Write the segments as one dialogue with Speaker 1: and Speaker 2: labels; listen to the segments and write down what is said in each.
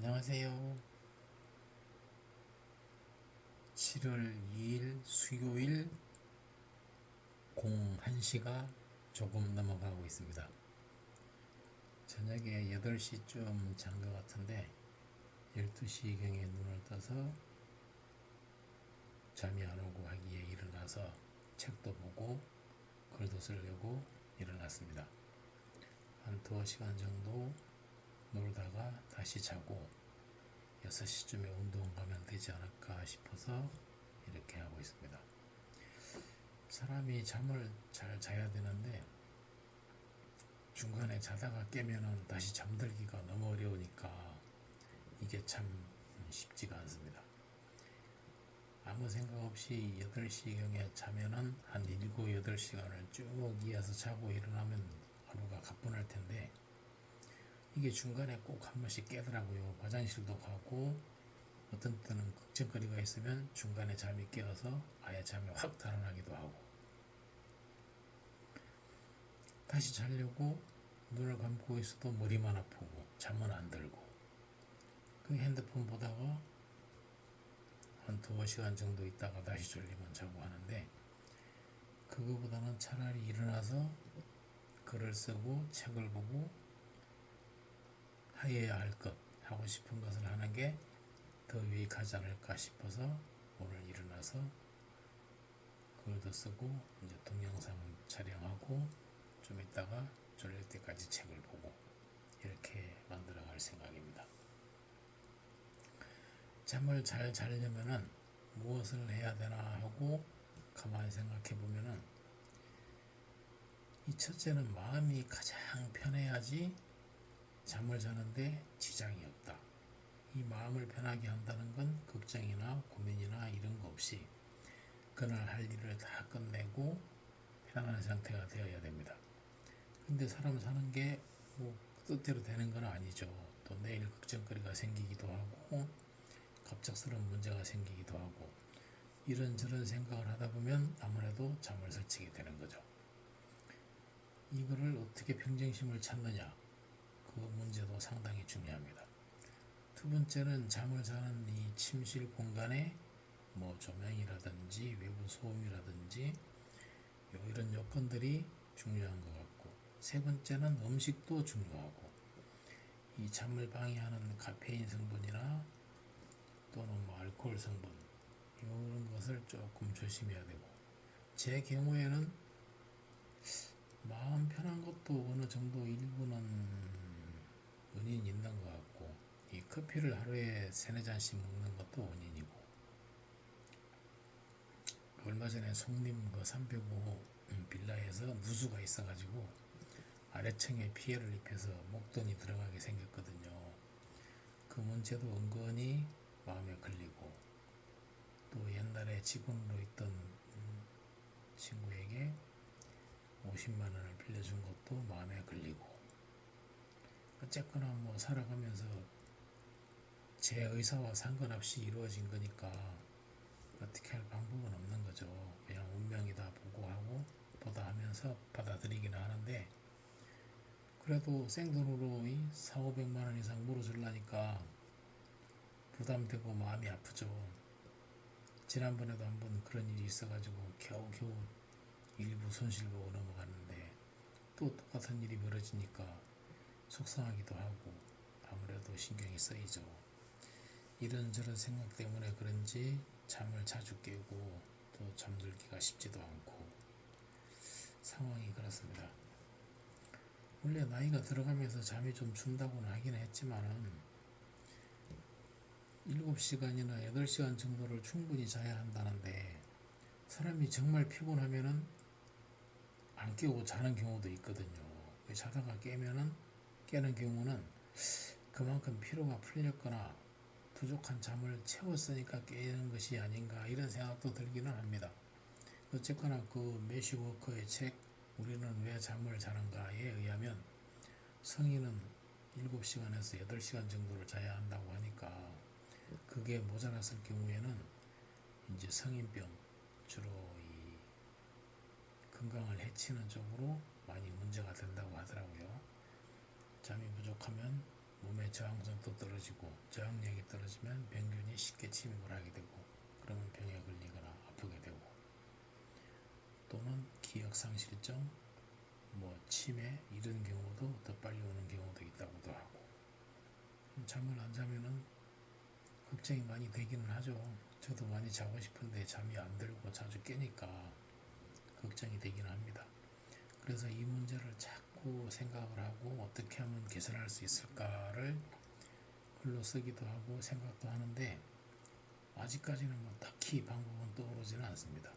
Speaker 1: 안녕하세요. 7월 2일 수요일 01시가 조금 넘어가고 있습니다. 저녁에 8시쯤 잔 것 같은데 12시경에 눈을 떠서 잠이 안 오고 하기에 일어나서 책도 보고 글도 쓰려고 일어났습니다. 한 두어 시간 정도 놀다가 다시 자고 6시쯤에 운동 가면 되지 않을까 싶어서 이렇게 하고 있습니다. 사람이 잠을 잘 자야 되는데 중간에 자다가 깨면은 다시 잠들기가 너무 어려우니까 이게 참 쉽지가 않습니다. 아무 생각 없이 8시경에 자면은 한 7, 8시간을 쭉 이어서 자고 일어나면 하루가 가뿐할 텐데 이게 중간에 꼭 한 번씩 깨더라고요. 화장실도 가고 어떤 때는 걱정거리가 있으면 중간에 잠이 깨어서 아예 잠이 확 달아나기도 하고 다시 자려고 눈을 감고 있어도 머리만 아프고 잠은 안 들고 그 핸드폰 보다가 한 두어 시간 정도 있다가 다시 졸리면 자고 하는데 그거보다는 차라리 일어나서 글을 쓰고 책을 보고 해야 할 것, 하고 싶은 것을 하는 게 더 유익하지 않을까 싶어서 오늘 일어나서 글도 쓰고 이제 동영상 촬영하고 좀 있다가 졸릴 때까지 책을 보고 이렇게 만들어 갈 생각입니다. 잠을 잘 자려면은 무엇을 해야 되나 하고 가만히 생각해 보면은 이 첫째는 마음이 가장 편해야지 잠을 자는데 지장이 없다. 이 마음을 편하게 한다는 건 걱정이나 고민이나 이런 거 없이 그날 할 일을 다 끝내고 편안한 상태가 되어야 됩니다. 근데 사람 사는 게뭐 뜻대로 되는 건 아니죠. 또 내일 걱정거리가 생기기도 하고 갑작스러운 문제가 생기기도 하고 이런저런 생각을 하다 보면 아무래도 잠을 설치게 되는 거죠. 이거를 어떻게 평정심을 찾느냐, 그 문제도 상당히 중요합니다. 두 번째는 잠을 자는 이 침실 공간에 뭐 조명이라든지 외부 소음이라든지 이런 요건들이 중요한 것 같고 세 번째는 음식도 중요하고 이 잠을 방해하는 카페인 성분이나 또는 뭐 알코올 성분 이런 것을 조금 조심해야 되고 제 경우에는 마음 편한 것도 어느 정도 일부는 원인이 있는 것 같고 이 커피를 하루에 3-4잔씩 먹는 것도 원인이고 얼마 전에 송림 그 305호 빌라에서 누수가 있어가지고 아래층에 피해를 입혀서 목돈이 들어가게 생겼거든요. 그 문제도 은근히 마음에 걸리고 또 옛날에 직원으로 있던 친구에게 50만 원을 빌려준 것도 마음에 걸리고 어쨌거나 뭐 살아가면서 제 의사와 상관없이 이루어진 거니까 어떻게 할 방법은 없는 거죠. 그냥 운명이다 보고 하고 보다 하면서 받아들이기는 하는데 그래도 생돈으로 4,500만 원 이상 물어주려니까 부담되고 마음이 아프죠. 지난번에도 한번 그런 일이 있어가지고 겨우겨우 일부 손실 보고 넘어갔는데 또 똑같은 일이 벌어지니까 속상하기도 하고 아무래도 신경이 쓰이죠. 이런저런 생각 때문에 그런지 잠을 자주 깨고 또 잠들기가 쉽지도 않고 상황이 그렇습니다. 원래 나이가 들어가면서 잠이 좀 준다고는 하긴 했지만은 7시간이나 8시간 정도를 충분히 자야 한다는데 사람이 정말 피곤하면은 안 깨고 자는 경우도 있거든요. 자다가 깨는 경우는 그만큼 피로가 풀렸거나 부족한 잠을 채웠으니까 깨는 것이 아닌가 이런 생각도 들기는 합니다. 어쨌거나 그 매시 워커의 책 우리는 왜 잠을 자는가에 의하면 성인은 7시간에서 8시간 정도를 자야 한다고 하니까 그게 모자랐을 경우에는 이제 성인병 주로 이 건강을 해치는 쪽으로 많이 문제가 된다고 하더라고요. 잠이 부족하면 몸의 저항성도 떨어지고 저항력이 떨어지면 병균이 쉽게 침입을 하게 되고 그러면 병에 걸리거나 아프게 되고 또는 기억상실증, 치매 이런 경우도 더 빨리 오는 경우도 있다고도 하고 잠을 안 자면은 걱정이 많이 되기는 하죠. 저도 많이 자고 싶은데 잠이 안 들고 자주 깨니까 걱정이 되기는 합니다. 그래서 이 문제를 자꾸 생각을 하고 어떻게 하면 개선할 수 있을까를 글로 쓰기도 하고 생각도 하는데 아직까지는 딱히 방법은 떠오르지는 않습니다.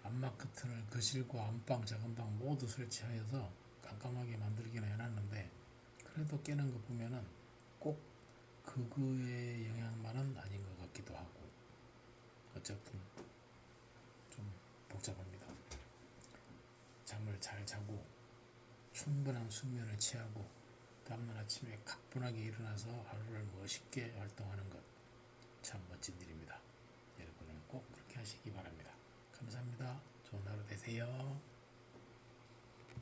Speaker 1: 안마 커튼을 거실과 안방, 작은방 모두 설치하여서 깜깜하게 만들기는 해놨는데 그래도 깨는 거 보면은 꼭 그거의 영향만은 아닌 것 같기도 하고 어쨌든 좀 복잡합니다. 잠을 잘 자고 충분한 숙면을 취하고 다음날 아침에 가뿐하게 일어나서 하루를 멋있게 활동하는 것 참 멋진 일입니다. 여러분은 꼭 그렇게 하시기 바랍니다. 감사합니다. 좋은 하루 되세요.